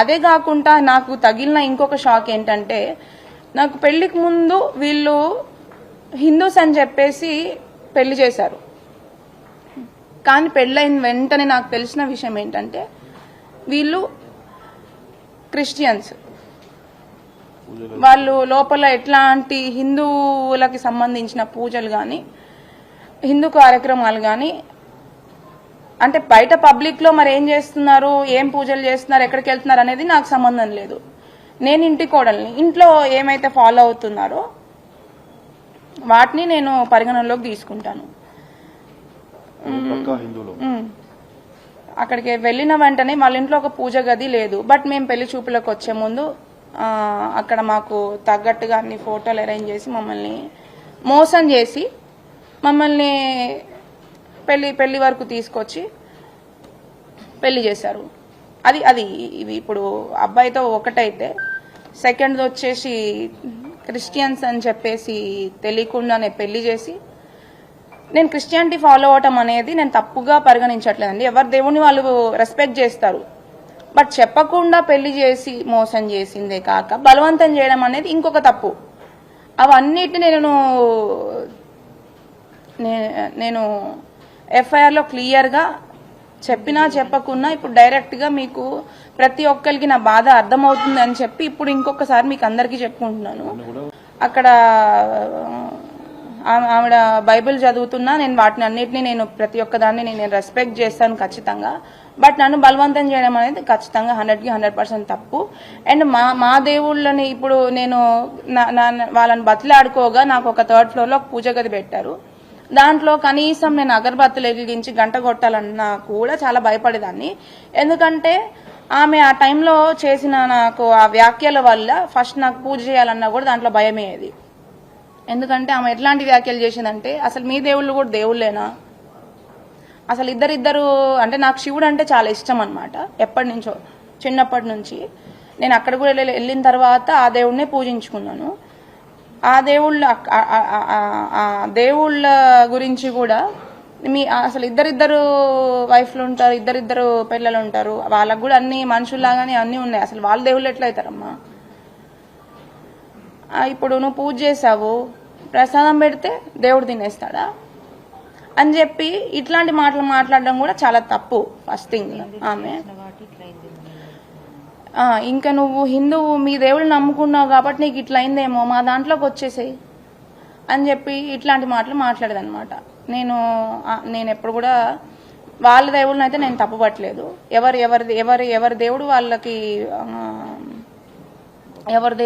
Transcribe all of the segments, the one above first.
అదే కాకుండా నాకు తగిలిన ఇంకొక షాక్ ఏంటంటే, నాకు పెళ్లికి ముందు వీళ్ళు హిందూస్ అని చెప్పేసి పెళ్లి చేశారు. కానీ పెళ్ళైన వెంటనే నాకు తెలిసిన విషయం ఏంటంటే వీళ్ళు క్రిస్టియన్స్. వాళ్ళు లోపల ఎట్లాంటి హిందువులకి సంబంధించిన పూజలు కానీ హిందూ కార్యక్రమాలు కానీ, అంటే బయట పబ్లిక్ లో మరి ఏం చేస్తున్నారు, ఏం పూజలు చేస్తున్నారు, ఎక్కడికి వెళ్తున్నారు అనేది నాకు సంబంధం లేదు. నేను ఇంటి కోడల్ని, ఇంట్లో ఏమైతే ఫాలో అవుతున్నారో వాటిని నేను పరిగణనలోకి తీసుకుంటాను. అక్కడికి వెళ్ళిన వెంటనే వాళ్ళ ఇంట్లో ఒక పూజ గది లేదు. బట్ మేము పెళ్లి చూపులకు వచ్చే ముందు అక్కడ మాకు తగ్గట్టుగా అన్ని ఫోటోలు అరేంజ్ చేసి మమ్మల్ని మోసం చేసి మమ్మల్ని పెళ్లి వరకు తీసుకొచ్చి పెళ్లి చేశారు. అది ఇవి ఇప్పుడు అబ్బాయితో ఒకటైతే, సెకండ్ వచ్చేసి క్రిస్టియన్స్ అని చెప్పేసి తెలియకుండానే పెళ్లి చేసి, నేను క్రిస్టియానిటీ ఫాలో అవటం అనేది నేను తప్పుగా పరిగణించట్లేదండి. ఎవరి దేవుని వాళ్ళు రెస్పెక్ట్ చేస్తారు. బట్ చెప్పకుండా పెళ్లి చేసి మోసం చేసిందే కాక బలవంతం చేయడం అనేది ఇంకొక తప్పు. అవన్నిటిని నేను ఎఫ్ఐఆర్లో క్లియర్గా చెప్పినా చెప్పకున్నా ఇప్పుడు డైరెక్ట్గా మీకు ప్రతి ఒక్కరికి నా బాధ అర్థమవుతుంది అని చెప్పి ఇప్పుడు ఇంకొకసారి మీకు అందరికీ చెప్పుకుంటున్నాను. అక్కడ ఆవిడ బైబిల్ చదువుతున్నా నేను వాటిని అన్నిటినీ నేను ప్రతి ఒక్కదాన్ని నేను రెస్పెక్ట్ చేస్తాను ఖచ్చితంగా. బట్ నన్ను బలవంతం చేయడం అనేది ఖచ్చితంగా 100కి 100% తప్పు. అండ్ మా దేవుళ్ళని ఇప్పుడు నేను వాళ్ళని బతిలాడుకోగా నాకు ఒక 3rd ఫ్లోర్లో పూజ గది పెట్టారు. దాంట్లో కనీసం నేను అగరబత్తులు వెలిగించి గంట కొట్టాలన్నా కూడా చాలా భయపడేదాన్ని. ఎందుకంటే ఆమె ఆ టైంలో చేసిన నాకు ఆ వ్యాఖ్యల వల్ల ఫస్ట్ నాకు పూజ చేయాలన్నా కూడా దాంట్లో భయమేది. ఎందుకంటే ఆమె ఎట్లాంటి వ్యాఖ్యలు చేసిందంటే, అసలు మీ దేవుళ్ళు కూడా దేవుళ్ళేనా, అసలు ఇద్దరు అంటే నాకు శివుడు అంటే చాలా ఇష్టం అనమాట. ఎప్పటి నుంచో చిన్నప్పటి నుంచి నేను అక్కడ కూడా వెళ్ళిన తర్వాత ఆ దేవుడినే పూజించుకున్నాను. ఆ దేవుళ్ళ గురించి కూడా అసలు ఇద్దరు వైఫ్లు ఉంటారు, ఇద్దరు పిల్లలు ఉంటారు, వాళ్ళకు కూడా అన్ని మనుషుల్లాగానే అన్ని ఉన్నాయి. అసలు వాళ్ళ దేవుళ్ళు ఎట్లయితారమ్మా? ఇప్పుడు నువ్వు పూజ చేసావు, ప్రసాదం పెడితే దేవుడు తినేస్తాడా అని చెప్పి ఇట్లాంటి మాటలు మాట్లాడడం కూడా చాలా తప్పు. ఫస్ట్ థింగ్ ఆమె ఇంకా నువ్వు హిందువు, మీ దేవుళ్ళు నమ్ముకున్నావు కాబట్టి నీకు ఇట్లా అయిందేమో, మా దాంట్లోకి వచ్చేసేయి అని చెప్పి ఇట్లాంటి మాటలు మాట్లాడేదన్నమాట. నేను ఎప్పుడు కూడా వాళ్ళ దేవుళ్ళని అయితే నేను తప్పుపట్టలేదు. ఎవరి దేవుడు వాళ్ళకి, ఎవరి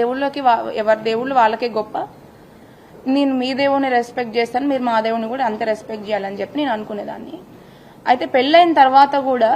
దేవుళ్ళు వాళ్ళకే గొప్ప. నేను మీ దేవుడిని రెస్పెక్ట్ చేస్తాను, మీరు మా దేవుడిని కూడా అంతే రెస్పెక్ట్ చేయాలని చెప్పి నేను అనుకునేదాన్ని. అయితే పెళ్ళైన తర్వాత కూడా